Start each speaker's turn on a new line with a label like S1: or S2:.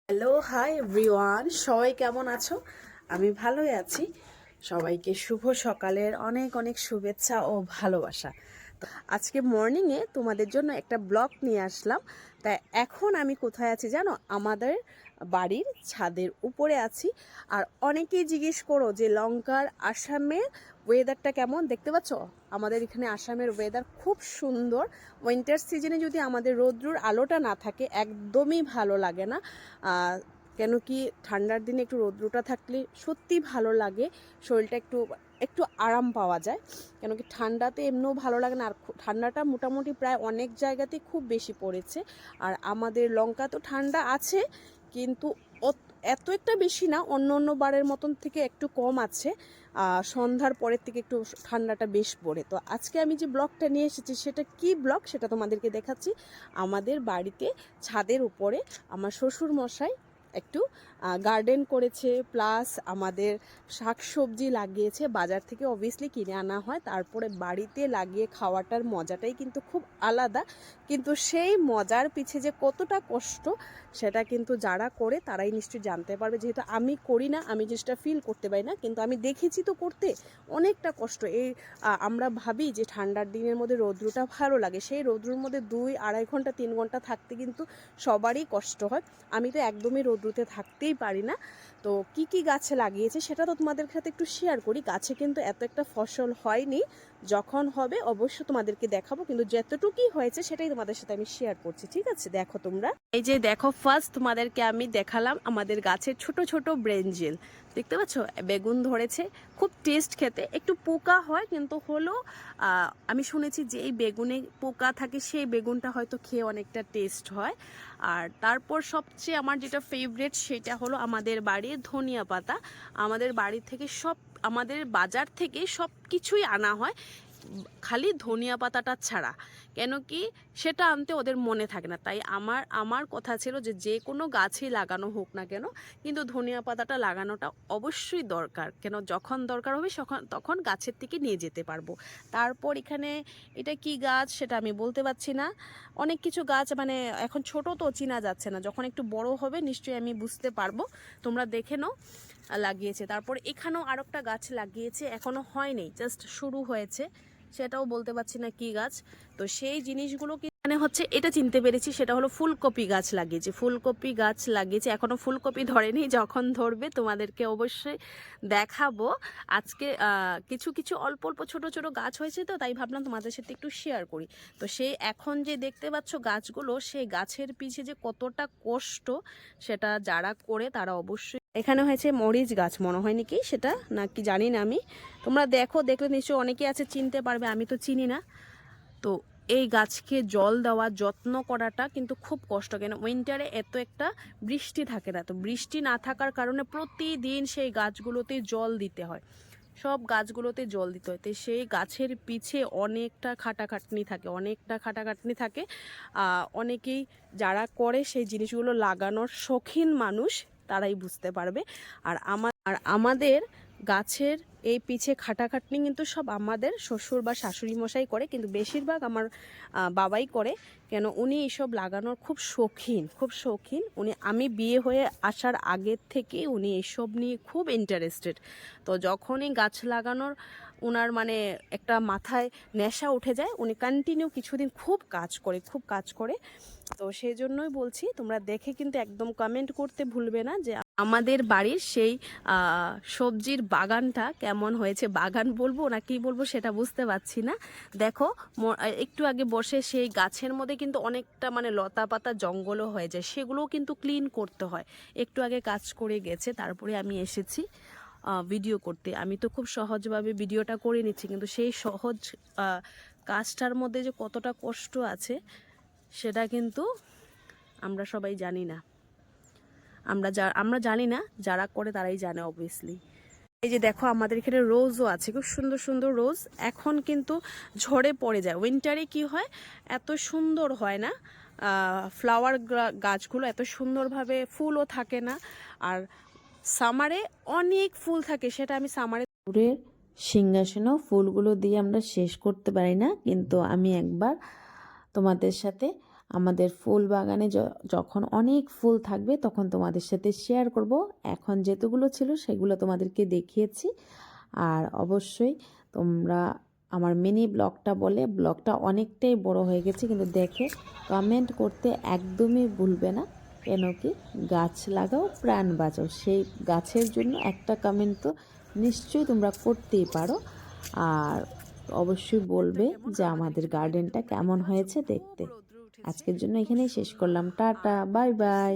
S1: Hello, hi everyone, সবাই কেমন আছো? আমি ভালোই আছি। সবাইকে শুভ সকালের অনেক অনেক শুভেচ্ছা ও ভালোবাসা। তো আজকে মর্নিংয়ে তোমাদের জন্য একটা ব্লগ নিয়ে আসলাম। তাই এখন আমি কোথায় আছি জানো? আমাদের বাড়ির ছাদের উপরে আছি। আর অনেকেই জিজ্ঞেস করো যে লঙ্কার আসামের ওয়েদারটা কেমন, দেখতে পাচ্ছ? আমাদের এখানে আসামের ওয়েদার খুব সুন্দর। উইন্টার সিজনে যদি আমাদের রৌদ্রুর আলোটা না থাকে একদমই ভালো লাগে না। কেন কি ঠান্ডার দিনে একটু রৌদ্রটা থাকলে সত্যি ভালো লাগে, শরীরটা একটু একটু আরাম পাওয়া যায়। কেন কি ঠান্ডাতে এমনিও ভালো লাগে না, আর ঠান্ডাটা মোটামুটি প্রায় অনেক জায়গাতেই খুব বেশি পড়েছে। আর আমাদের লঙ্কা তো ঠান্ডা আছে, কিন্তু এত একটা বেশি না, অন্য অন্য বারের মতন থেকে একটু কম আছে। সন্ধ্যার পরের থেকে একটু ঠান্ডাটা বেশ পড়ে। তো আজকে আমি যে ব্লগটা নিয়ে এসেছি সেটা কি ব্লগ সেটা তোমাদেরকে দেখাচ্ছি। আমাদের বাড়িতে ছাদের উপরে আমার শ্বশুর মশাই একটু গার্ডেন করেছে, প্লাস আমাদের শাকসবজি লাগিয়েছে। বাজার থেকে অবভিয়াসলি কিনে আনা হয়, তারপরে বাড়িতে লাগিয়ে খাওয়াটার মজাটাই কিন্তু খুব আলাদা। কিন্তু সেই মজার পিছে যে কতটা কষ্ট সেটা কিন্তু যারা করে তারাই নিশ্চয়ই জানতে পারবে। যেহেতু আমি করি না, আমি জিনিসটা ফিল করতে পারি না, কিন্তু আমি দেখেছি তো করতে অনেকটা কষ্ট। আমরা ভাবি যে ঠান্ডার দিনের মধ্যে রৌদ্রটা ভালো লাগে, সেই রৌদ্রুর মধ্যে 2-2.5 ঘন্টা 3 ঘন্টা থাকতে কিন্তু সবারই কষ্ট হয়। আমি তো একদমই রৌদ্রুতে থাকতেই পারি না। তো কি কি গাছে লাগিয়েছে সেটা তো তোমাদের সাথে একটু শেয়ার করি। গাছে কিন্তু এত একটা ফসল হয়নি, যখন হবে অবশ্য তোমাদেরকে দেখাবো, কিন্তু যতটুকুই হয়েছে সেটাই তোমাদের সাথে আমি শেয়ার করছি, ঠিক আছে? দেখো তোমরা, এই যে দেখো, ফার্স্ট তোমাদেরকে আমি দেখালাম আমাদের গাছের ছোট ছোট ব্রেঞ্জেল, দেখতে পাচ্ছ? বেগুন ধরেছে, খুব টেস্ট খেতে, একটু পোকা হয় কিন্তু হলো আমি শুনেছি যে এই বেগুনে পোকা থাকে, সেই বেগুনটা হয়তো খেয়ে অনেকটা টেস্ট হয়। আর তারপর সবচেয়ে আমার যেটা ফেভারিট সেটা হলো আমাদের বাড়ির ধনিয়া পাতা। আমাদের বাড়ি থেকে আমাদের বাজার থেকে সব কিছুই আনা হয়, খালি ধনিয়া পাতাটা ছাড়া। কেন কি সেটা আনতে ওদের মনে থাকে না। তাই আমার কথা ছিল যে যে কোনো গাছই লাগানো হোক না কেন, কিন্তু ধনিয়া পাতাটা লাগানোটা অবশ্যই দরকার। কেন, যখন দরকার হবে তখন গাছের থেকে নিয়ে যেতে পারবো। তারপর এখানে এটা কি গাছ সেটা আমি বলতে পারছি না। অনেক কিছু গাছ মানে এখন ছোট তো চেনা যাচ্ছে না, যখন একটু বড় হবে নিশ্চয়ই আমি বুঝতে পারবো। তোমরা দেখে নাও, লাগিয়েছে। তারপর এখানেও আরেকটা গাছ লাগিয়েছে, এখনো হয়নি, জাস্ট শুরু হয়েছে, সেটাও বলতে পারছি না কি গাছ। তো সেই জিনিসগুলো কি মানে হচ্ছে, এটা চিনতে পেরেছি, সেটা হলো ফুলকপি গাছ লাগিয়েছে। ফুলকপি গাছ লাগিয়েছে, এখনো ফুলকপি ধরেনি, যখন ধরবে তোমাদেরকে অবশ্যই দেখাবো। আজকে কিছু কিছু অল্প অল্প ছোট ছোট গাছ হয়েছে, তো তাই ভাবলাম তোমাদের সাথে একটু শেয়ার করি। তো সেই এখন যে দেখতে পাচ্ছ গাছগুলো, সেই গাছের পিছে যে কতটা কষ্ট সেটা যারা করে তারা অবশ্যই। এখানে হয়েছে মরিচ গাছ, মনে হয় নাকি সেটা, না কি জানি না আমি। তোমরা দেখো, দেখলে নিশ্চয়ই অনেকে আছে চিনতে পারবে, আমি তো চিনি না। তো এই গাছকে জল দেওয়া, যত্ন করাটা কিন্তু খুব কষ্ট। কেন, উইন্টারে এত একটা বৃষ্টি থাকে না, তো বৃষ্টি না থাকার কারণে প্রতিদিন সেই গাছগুলোতে জল দিতে হয়, সব গাছগুলোতে জল দিতে হয়। তো সেই গাছের পিছে অনেকটা খাটাখাটনি থাকে। অনেকেই যারা করে সেই জিনিসগুলো লাগানোর শৌখিন মানুষ তারাই বুঝতে পারবে। আর আমাদের গাছের এই পিছে খাটাখাটনি কিন্তু সব আমাদের শ্বশুর বা শাশুড়ি মশাই করে, কিন্তু বেশিরভাগ আমার বাবাই করে। কেন, উনি এসব লাগানোর খুব শৌখিন উনি। আমি বিয়ে হয়ে আসার আগের থেকে উনি এসব নিয়ে খুব ইন্টারেস্টেড। তো যখনই গাছ লাগানোর ওনার মানে একটা মাথায় নেশা উঠে যায়, উনি কন্টিনিউ কিছুদিন খুব কাজ করে। তো সেই জন্যই বলছি, তোমরা দেখে কিন্তু একদম কমেন্ট করতে ভুলবে না যে আমাদের বাড়ির সেই সবজির বাগানটা কেমন হয়েছে। বাগান বলবো না কি বলবো সেটা বুঝতে পারছি না। দেখো, একটু আগে বসে সেই গাছের মধ্যে কিন্তু অনেকটা মানে লতা পাতা জঙ্গলও হয়ে যায়, সেগুলোও কিন্তু ক্লিন করতে হয়। একটু আগে কাজ করে গেছে, তারপরে আমি এসেছি ভিডিও করতে। আমি তো খুব সহজভাবে ভিডিওটা করে নিচ্ছি, কিন্তু সেই সহজ কাজটার মধ্যে যে কতটা কষ্ট আছে সেটা কিন্তু আমরা সবাই জানি না। আমরা জানি না, যারা করে তারাই জানে অবভিয়াসলি। এই যে দেখো, আমাদের এখানে রোজও আছে, খুব সুন্দর সুন্দর রোজ। এখন কিন্তু ঝরে পড়ে যায়। উইন্টারে কি হয়, এত সুন্দর হয় না, ফ্লাওয়ার গাছগুলো এত সুন্দরভাবে ফুলও থাকে না। আর সামারে অনেক ফুল থাকে, সেটা আমি সামারে
S2: ফুলের সিংহাসনও ফুলগুলো দিয়ে আমরা শেষ করতে পারি না। কিন্তু আমি একবার তোমাদের সাথে আমাদের ফুল বাগানে যখন অনেক ফুল থাকবে তখন তোমাদের সাথে শেয়ার করব। এখন যেতগুলো ছিল সেগুলো তোমাদেরকে দেখিয়েছি। আর অবশ্যই তোমরা আমার মিনি ব্লগটা বলে ব্লগটা অনেকটাই বড় হয়ে গেছে, কিন্তু দেখে কমেন্ট করতে একদমই ভুলবে না। কেন কি গাছ লাগাও প্রাণ বাঁচাও, সেই গাছের জন্য একটা কমেন্ট তো নিশ্চয়ই তোমরা করতেই পারো। আর অবশ্যই বলবে যে আমাদের গার্ডেনটা কেমন হয়েছে দেখতে। আজকের জন্য এখানেই শেষ করলাম। Tata, bye bye.